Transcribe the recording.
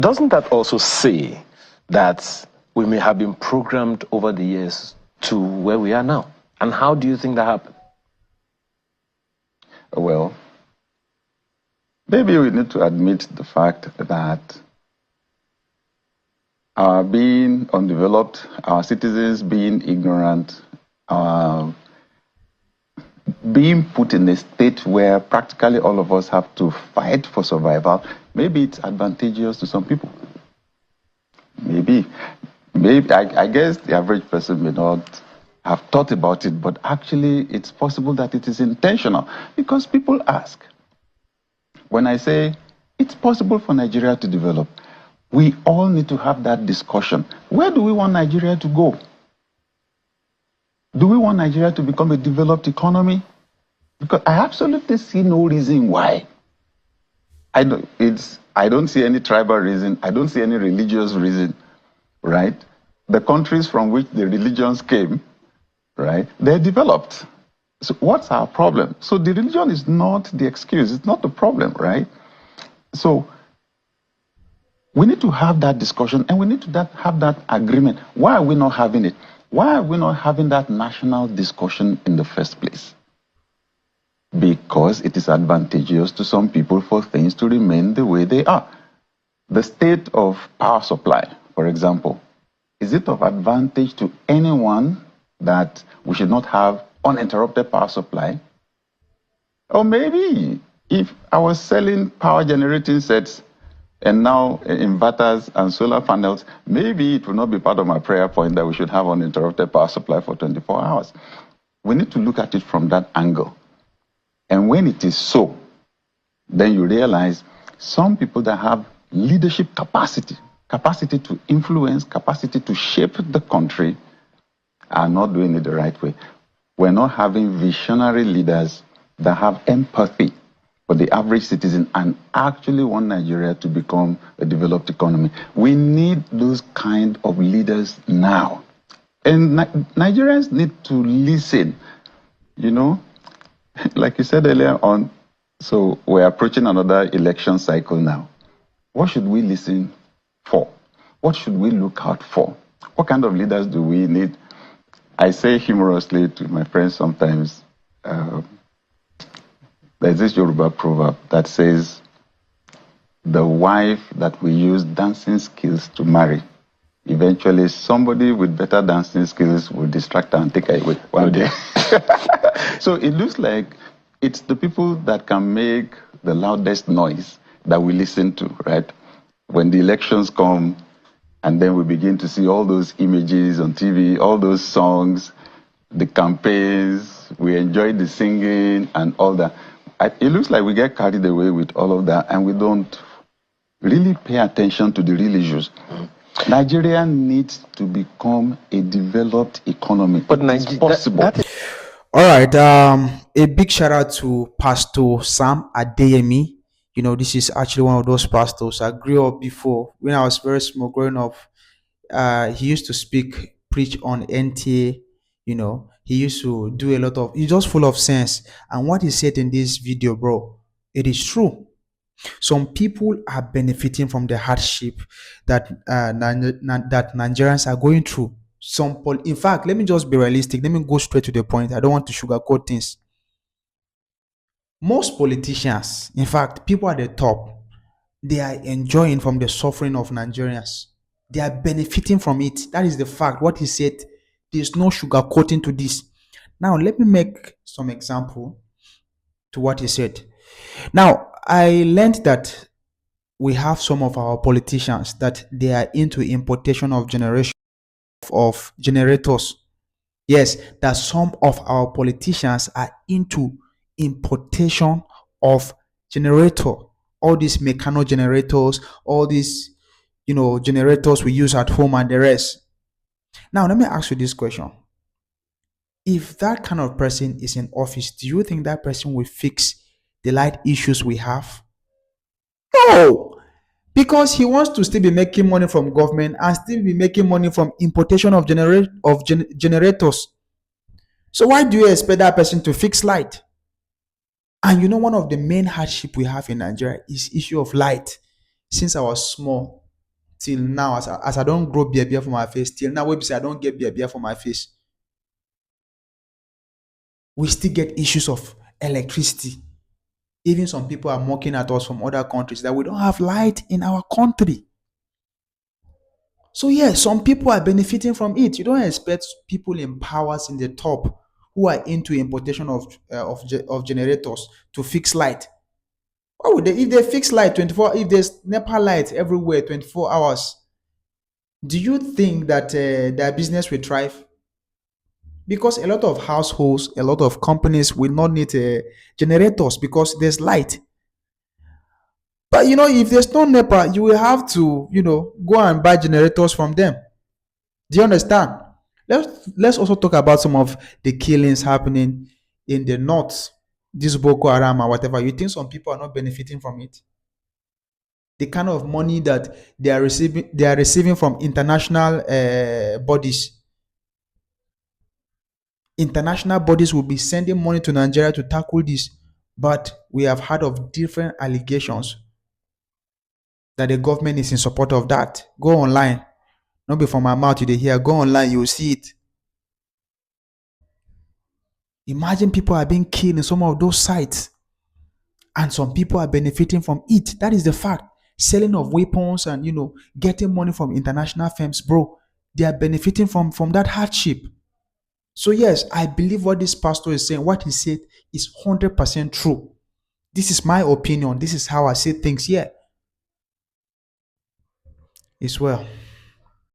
Doesn't that also say that we may have been programmed over the years to where we are now? And how do you think that happened? Well, maybe we need to admit the fact that our being undeveloped, our citizens being ignorant, our being put in a state where practically all of us have to fight for survival, maybe it's advantageous to some people. Maybe. I guess the average person may not have thought about it, but actually it's possible that it is intentional because people ask. When I say it's possible for Nigeria to develop, we all need to have that discussion. Where do we want Nigeria to go? Do we want Nigeria to become a developed economy? Because I absolutely see no reason why. I don't see any tribal reason. I don't see any religious reason, right? The countries from which the religions came, right, they're developed. So what's our problem? So the religion is not the excuse. It's not the problem, right? So we need to have that discussion and we need to have that agreement. Why are we not having it? Why are we not having that national discussion in the first place? Because it is advantageous to some people for things to remain the way they are. The state of power supply, for example, is it of advantage to anyone that we should not have uninterrupted power supply? Or maybe if I was selling power generating sets and now inverters and solar panels, maybe it will not be part of my prayer point that we should have uninterrupted power supply for 24 hours. We need to look at it from that angle. And when it is so, then you realize some people that have leadership capacity to influence, capacity to shape the country, are not doing it the right way. We're not having visionary leaders that have empathy for the average citizen and actually want Nigeria to become a developed economy. We need those kind of leaders now. And Nigerians need to listen, you know. Like you said earlier on, so we're approaching another election cycle now. What should we listen for? What should we look out for? What kind of leaders do we need? I say humorously to my friends sometimes, there's this Yoruba proverb that says, the wife that we use dancing skills to marry, eventually somebody with better dancing skills will distract her and take her away one day. So it looks like it's the people that can make the loudest noise that we listen to, right? When the elections come and then we begin to see all those images on TV, all those songs, the campaigns, we enjoy the singing and all that. It looks like we get carried away with all of that and we don't really pay attention to the real issues. Nigeria needs to become a developed economy. But it's possible. All right. A big shout out to Pastor Sam Adeyemi. You know, this is actually one of those pastors. I grew up before when I was very small, growing up. He used to preach on NTA. You know, he used to do a lot of. He's just full of sense. And what he said in this video, bro, it is true. Some people are benefiting from the hardship that that Nigerians are going through. In fact, let me just be realistic. Let me go straight to the point. I don't want to sugarcoat things. Most politicians, in fact, people at the top, they are enjoying from the suffering of Nigerians. They are benefiting from it. That is the fact. What he said, there's no sugarcoating to this. Now, let me make some example to what he said. Now, I learned that we have some of our politicians that they are into importation of generators. Yes, that some of our politicians are into importation of generator. All these mechanical generators, all these, generators we use at home and the rest. Now, let me ask you this question. If that kind of person is in office, do you think that person will fix the light issues we have? No, because he wants to still be making money from government and still be making money from importation of generators. So why do you expect that person to fix light? And one of the main hardship we have in Nigeria is issue of light. Since I was small, till now, as I don't grow beer for my face, till now, we say I don't get beer for my face. We still get issues of electricity. Even some people are mocking at us from other countries that we don't have light in our country. So yeah, some people are benefiting from it. You don't expect people in powers in the top who are into importation of generators to fix light. Why would they? If they fix light 24, if there's NEPA light everywhere 24 hours, do you think that their business will thrive? Because a lot of households, a lot of companies will not need generators because there's light. But if there's no NEPA, you will have to, go and buy generators from them. Do you understand? Let's also talk about some of the killings happening in the north, this Boko Haram or whatever. You think some people are not benefiting from it? The kind of money that they are receiving from international bodies. International bodies will be sending money to Nigeria to tackle this, but we have heard of different allegations that the government is in support of that. Go online, not be from my mouth you dey hear. Go online, you will see it. Imagine people are being killed in some of those sites, and some people are benefiting from it. That is the fact. Selling of weapons and getting money from international firms, bro. They are benefiting from that hardship. So yes, I believe what this pastor is saying. What he said is 100% true. This is my opinion. This is how I see things here. It's well.